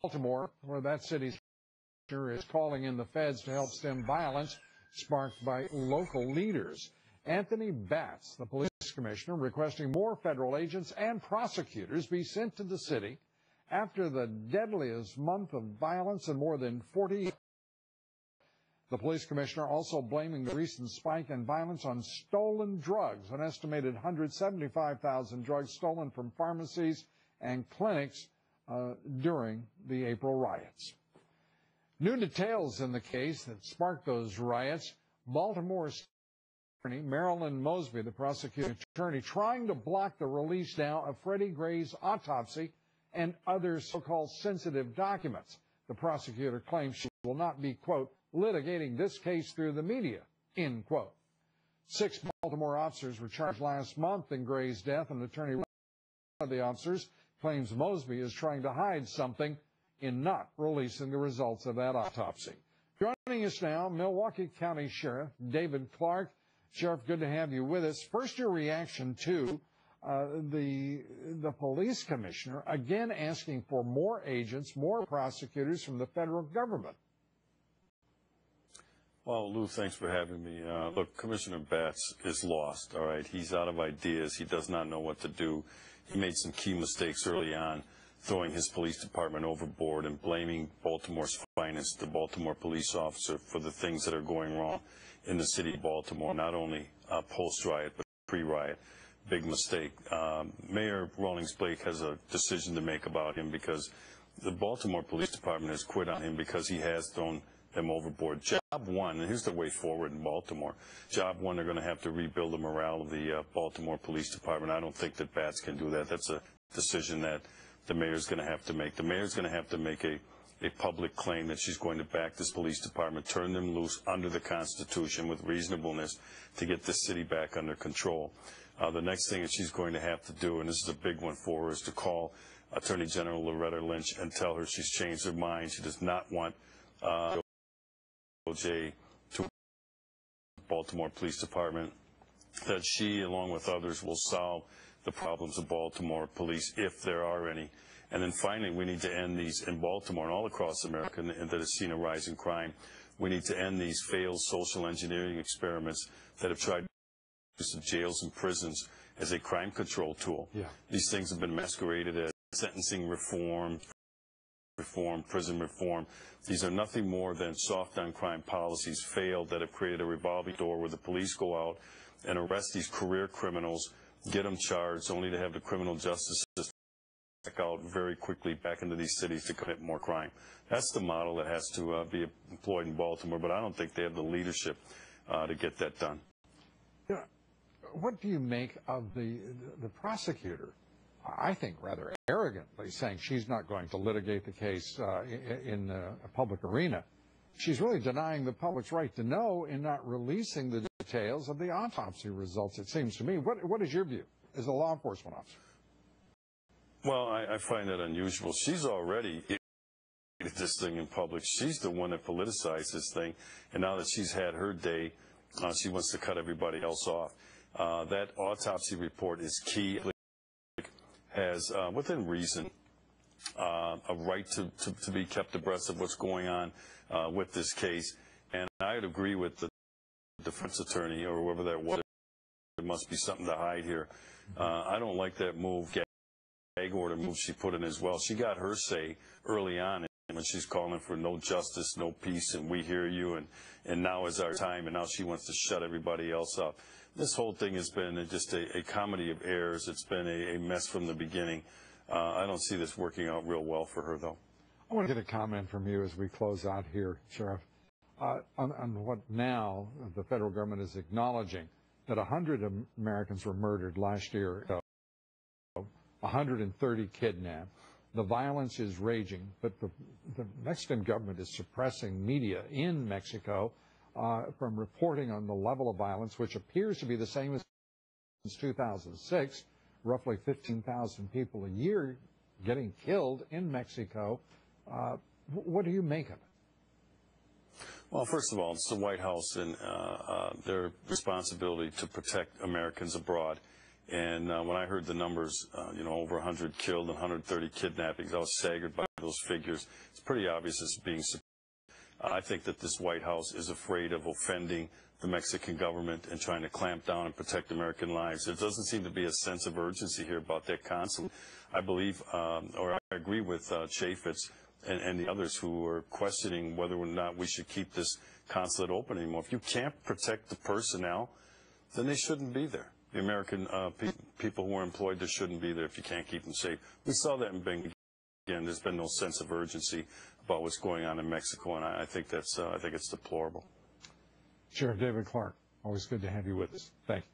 Baltimore, where that city's is calling in the feds to help stem violence sparked by local leaders. Anthony Batts, the police commissioner, requesting more federal agents and prosecutors be sent to the city after the deadliest month of violence in more than 40 years. The police commissioner also blaming the recent spike in violence on stolen drugs, an estimated 175,000 drugs stolen from pharmacies and clinics during the April riots. New details in the case that sparked those riots. Baltimore's attorney, Marilyn Mosby, the prosecuting attorney, trying to block the release now of Freddie Gray's autopsy and other so-called sensitive documents. The prosecutor claims she will not be, quote, litigating this case through the media, end quote. 6 Baltimore officers were charged last month in Gray's death, and attorney one of the officers claims Mosby is trying to hide something in not releasing the results of that autopsy. Joining us now, Milwaukee County Sheriff David Clarke. Sheriff, good to have you with us. First, your reaction to the police commissioner again asking for more agents, more prosecutors from the federal government. Well, Lou, thanks for having me. Look, Commissioner Batts is lost, all right? He's out of ideas. He does not know what to do. He made some key mistakes early on, throwing his police department overboard and blaming Baltimore's finest, the Baltimore police officer, for the things that are going wrong in the city of Baltimore, not only post-riot, but pre-riot. Big mistake. Mayor Rawlings Blake has a decision to make about him because the Baltimore Police Department has quit on him because he has thrown them overboard. Job one, and here's the way forward in Baltimore. Job one, they're going to have to rebuild the morale of the Baltimore Police Department. I don't think that Batts can do that. That's a decision that the mayor's going to have to make. The mayor's going to have to make a public claim that she's going to back this police department, turn them loose under the Constitution with reasonableness to get this city back under control. The next thing that she's going to have to do, and this is a big one for her, is to call Attorney General Loretta Lynch and tell her she's changed her mind. She does not want OJ to Baltimore Police Department, that she, along with others, will solve the problems of Baltimore police, if there are any. And then finally, we need to end these in Baltimore and all across America and that has seen a rise in crime. We need to end these failed social engineering experiments that have tried to use of jails and prisons as a crime control tool. Yeah. These things have been masqueraded as sentencing reform, prison reform. These are nothing more than soft on crime policies failed that have created a revolving door where the police go out and arrest these career criminals, get them charged, only to have the criminal justice system back out very quickly back into these cities to commit more crime. That's the model that has to be employed in Baltimore, but I don't think they have the leadership to get that done. Yeah. What do you make of the prosecutor, I think rather arrogantly, saying she's not going to litigate the case in a public arena? She's really denying the public's right to know in not releasing the details of the autopsy results, it seems to me. What is your view as a law enforcement officer? Well, I find that unusual. She's already this thing in public. She's the one that politicized this thing, and now that she's had her day, she wants to cut everybody else off. That autopsy report is key. Has, within reason, a right to be kept abreast of what's going on with this case. And I would agree with the defense attorney or whoever that was. There must be something to hide here. I don't like that move, gag order move she put in as well. She got her say early on when she's calling for no justice, no peace, and we hear you, and now is our time, and now she wants to shut everybody else up. This whole thing has been just a comedy of errors. It's been a mess from the beginning. I don't see this working out real well for her, though. I want to get a comment from you as we close out here, Sheriff, on what now the federal government is acknowledging, that 100 Americans were murdered last year, 130 kidnapped. The violence is raging, but the Mexican government is suppressing media in Mexico from reporting on the level of violence, which appears to be the same as since 2006, roughly 15,000 people a year getting killed in Mexico. What do you make of it? Well, first of all, it's the White House and their responsibility to protect Americans abroad. And when I heard the numbers, over 100 killed and 130 kidnappings, I was staggered by those figures, it's pretty obvious it's being supported. I think that this White House is afraid of offending the Mexican government and trying to clamp down and protect American lives. There doesn't seem to be a sense of urgency here about that consulate. I believe, or I agree with Chaffetz and the others who are questioning whether or not we should keep this consulate open anymore. If you can't protect the personnel, then they shouldn't be there. The American people who are employed there shouldn't be there if you can't keep them safe. We saw that in Bengal. Again, there's been no sense of urgency about what's going on in Mexico, and I think it's deplorable. Sheriff David Clarke, always good to have you with us. Thank you.